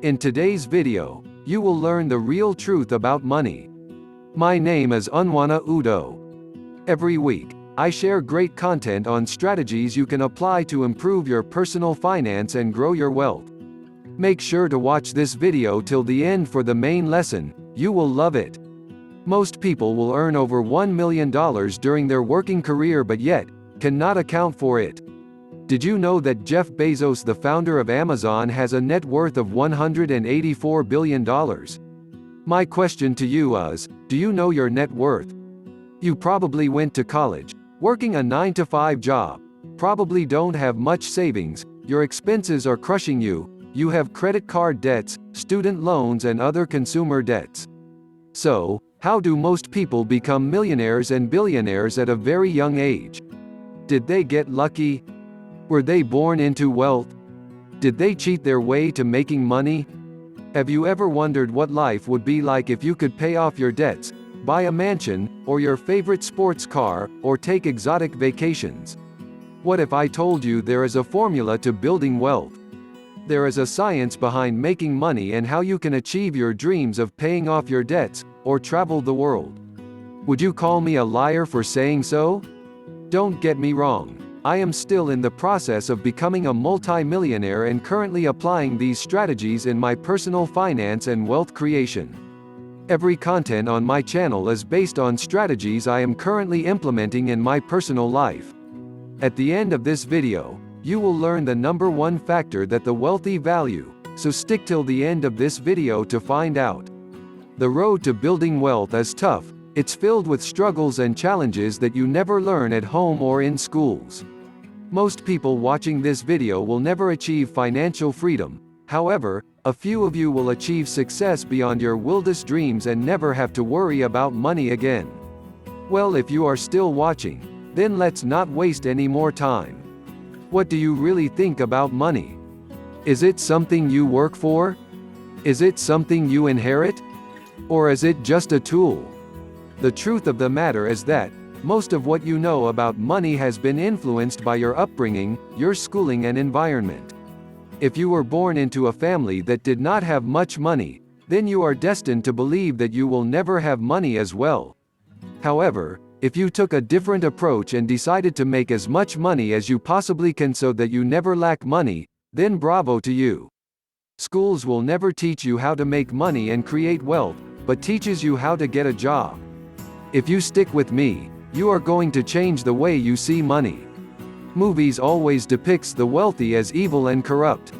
In today's video, you will learn the real truth about money. My name is Unwana Udoh. Every week, I share great content on strategies you can apply to improve your personal finance and grow your wealth. Make sure to watch this video till the end for the main lesson. You will love it. Most people will earn over $1 million during their working career but yet cannot account for it. Did you know that Jeff Bezos, the founder of Amazon, has a net worth of $184 billion? My question to you is, do you know your net worth? You probably went to college, working a 9-to-5 job, probably don't have much savings, your expenses are crushing you, you have credit card debts, student loans and other consumer debts. So, how do most people become millionaires and billionaires at a very young age? Did they get lucky? Were they born into wealth? Did they cheat their way to making money? Have you ever wondered what life would be like if you could pay off your debts, buy a mansion, or your favorite sports car, or take exotic vacations? What if I told you there is a formula to building wealth? There is a science behind making money and how you can achieve your dreams of paying off your debts, or travel the world. Would you call me a liar for saying so? Don't get me wrong. I am still in the process of becoming a multi-millionaire and currently applying these strategies in my personal finance and wealth creation. Every content on my channel is based on strategies I am currently implementing in my personal life. At the end of this video, you will learn the number one factor that the wealthy value, so stick till the end of this video to find out. The road to building wealth is tough, it's filled with struggles and challenges that you never learn at home or in schools. Most people watching this video will never achieve financial freedom, however, a few of you will achieve success beyond your wildest dreams and never have to worry about money again. Well, if you are still watching, then let's not waste any more time. What do you really think about money? Is it something you work for? Is it something you inherit? Or is it just a tool? The truth of the matter is that most of what you know about money has been influenced by your upbringing, your schooling and environment. If you were born into a family that did not have much money, then you are destined to believe that you will never have money as well. However, if you took a different approach and decided to make as much money as you possibly can so that you never lack money, then bravo to you. Schools will never teach you how to make money and create wealth, but teaches you how to get a job. If you stick with me, you are going to change the way you see money. Movies always depicts the wealthy as evil and corrupt.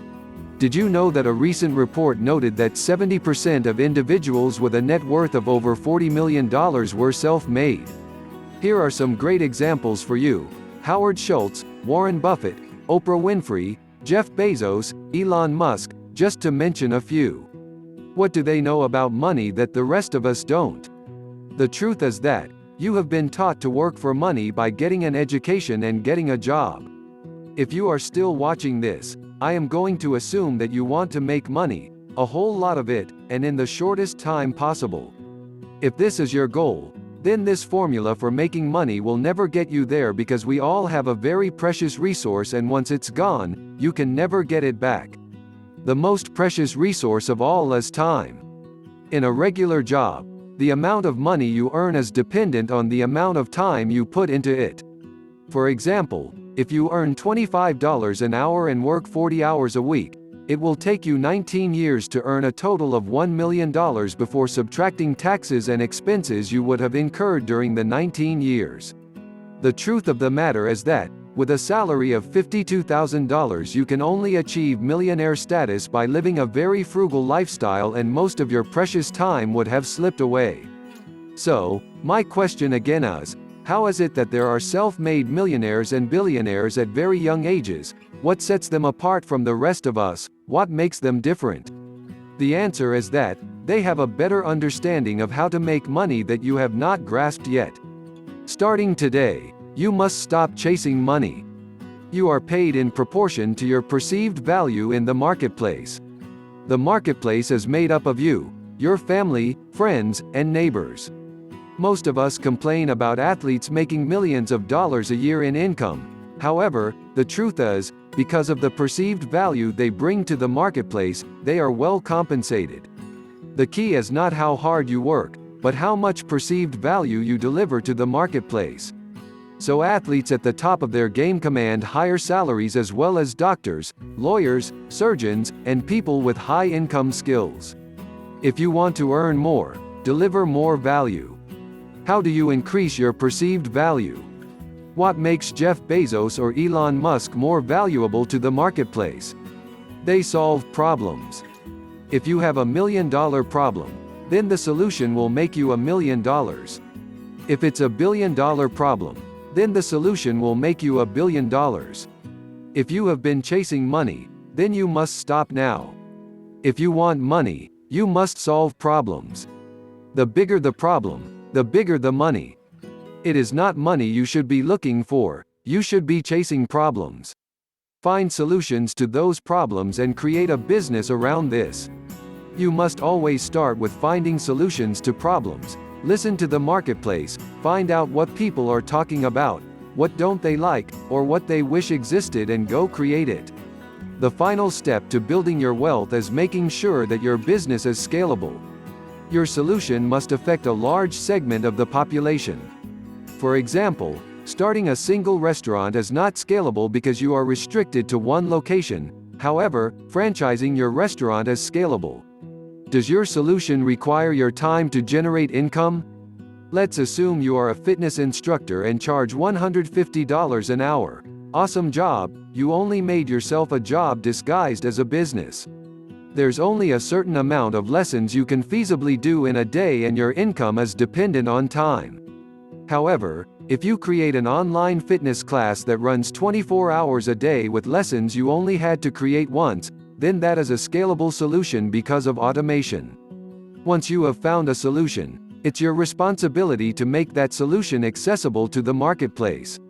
Did you know that a recent report noted that 70% of individuals with a net worth of over $40 million were self-made? Here are some great examples for you: Howard Schultz, Warren Buffett, Oprah Winfrey, Jeff Bezos, Elon Musk, just to mention a few. What do they know about money that the rest of us don't? The truth is that you have been taught to work for money by getting an education and getting a job. If you are still watching this, I am going to assume that you want to make money, a whole lot of it, and in the shortest time possible. If this is your goal, then this formula for making money will never get you there because we all have a very precious resource and once it's gone, you can never get it back. The most precious resource of all is time. In a regular job, the amount of money you earn is dependent on the amount of time you put into it. For example, if you earn $25 an hour and work 40 hours a week, it will take you 19 years to earn a total of $1 million before subtracting taxes and expenses you would have incurred during the 19 years. The truth of the matter is that, with a salary of $52,000 you can only achieve millionaire status by living a very frugal lifestyle and most of your precious time would have slipped away. So, my question again is, how is it that there are self-made millionaires and billionaires at very young ages? What sets them apart from the rest of us? What makes them different? The answer is that, they have a better understanding of how to make money that you have not grasped yet. Starting today, you must stop chasing money. You are paid in proportion to your perceived value in the marketplace. The marketplace is made up of you, your family, friends, and neighbors. Most of us complain about athletes making millions of dollars a year in income. However, the truth is, because of the perceived value they bring to the marketplace, they are well compensated. The key is not how hard you work, but how much perceived value you deliver to the marketplace. So athletes at the top of their game command higher salaries, as well as doctors, lawyers, surgeons, and people with high income skills. If you want to earn more, deliver more value. How do you increase your perceived value? What makes Jeff Bezos or Elon Musk more valuable to the marketplace? They solve problems. If you have $1 million problem, then the solution will make you $1 million. If it's $1 billion problem, then the solution will make you $1 billion. If you have been chasing money, then you must stop now. If you want money, you must solve problems. The bigger the problem, the bigger the money. It is not money you should be looking for, you should be chasing problems. Find solutions to those problems and create a business around this. You must always start with finding solutions to problems. Listen to the marketplace, find out what people are talking about, what don't they like, or what they wish existed, and go create it. The final step to building your wealth is making sure that your business is scalable. Your solution must affect a large segment of the population. For example, starting a single restaurant is not scalable because you are restricted to one location. However, franchising your restaurant is scalable. Does your solution require your time to generate income? Let's assume you are a fitness instructor and charge $150 an hour. Awesome job, you only made yourself a job disguised as a business. There's only a certain amount of lessons you can feasibly do in a day, and your income is dependent on time. However, if you create an online fitness class that runs 24 hours a day with lessons you only had to create once, then that is a scalable solution because of automation. Once you have found a solution, it's your responsibility to make that solution accessible to the marketplace.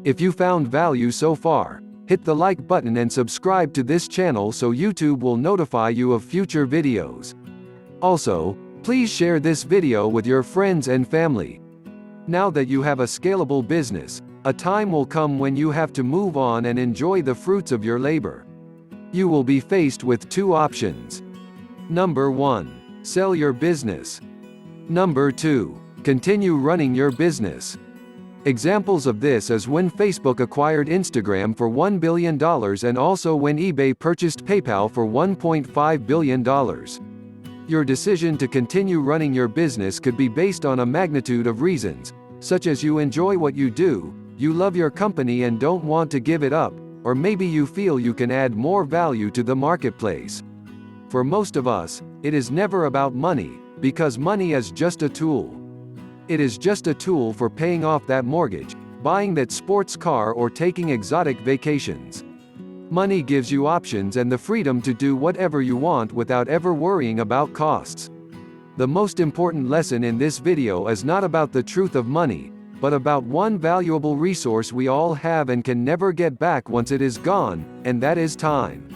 If you found value so far, hit the like button and subscribe to this channel so YouTube will notify you of future videos. Also, please share this video with your friends and family. Now that you have a scalable business, a time will come when you have to move on and enjoy the fruits of your labor. You will be faced with two options. Number 1. Sell your business. Number 2. Continue running your business. Examples of this is when Facebook acquired Instagram for $1 billion, and also when eBay purchased PayPal for $1.5 billion. Your decision to continue running your business could be based on a magnitude of reasons, such as you enjoy what you do, you love your company and don't want to give it up, or maybe you feel you can add more value to the marketplace. For most of us, it is never about money, because money is just a tool. It is just a tool for paying off that mortgage, buying that sports car, or taking exotic vacations. Money gives you options and the freedom to do whatever you want without ever worrying about costs. The most important lesson in this video is not about the truth of money, but about one valuable resource we all have and can never get back once it is gone, and that is time.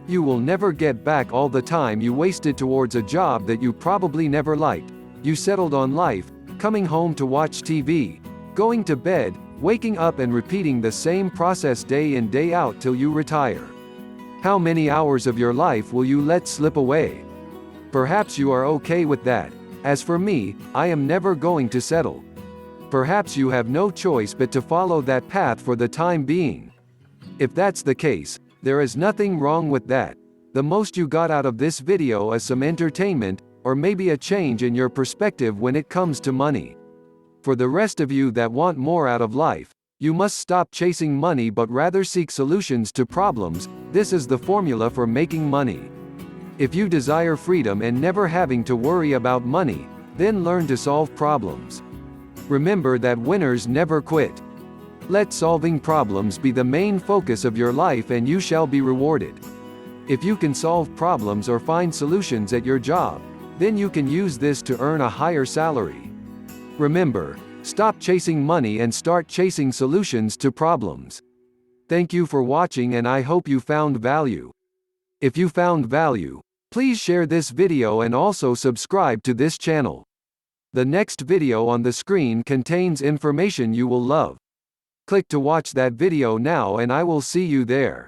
You will never get back all the time you wasted towards a job that you probably never liked. You settled on life, coming home to watch TV, going to bed, waking up and repeating the same process day in day out till you retire. How many hours of your life will you let slip away? Perhaps you are okay with that. As for me, I am never going to settle. Perhaps you have no choice but to follow that path for the time being. If that's the case, there is nothing wrong with that. The most you got out of this video is some entertainment, or maybe a change in your perspective when it comes to money. For the rest of you that want more out of life, you must stop chasing money but rather seek solutions to problems. This is the formula for making money. If you desire freedom and never having to worry about money, then learn to solve problems. Remember that winners never quit. Let solving problems be the main focus of your life and you shall be rewarded. If you can solve problems or find solutions at your job, then you can use this to earn a higher salary. Remember, stop chasing money and start chasing solutions to problems. Thank you for watching and I hope you found value. If you found value, please share this video and also subscribe to this channel. The next video on the screen contains information you will love. Click to watch that video now and I will see you there.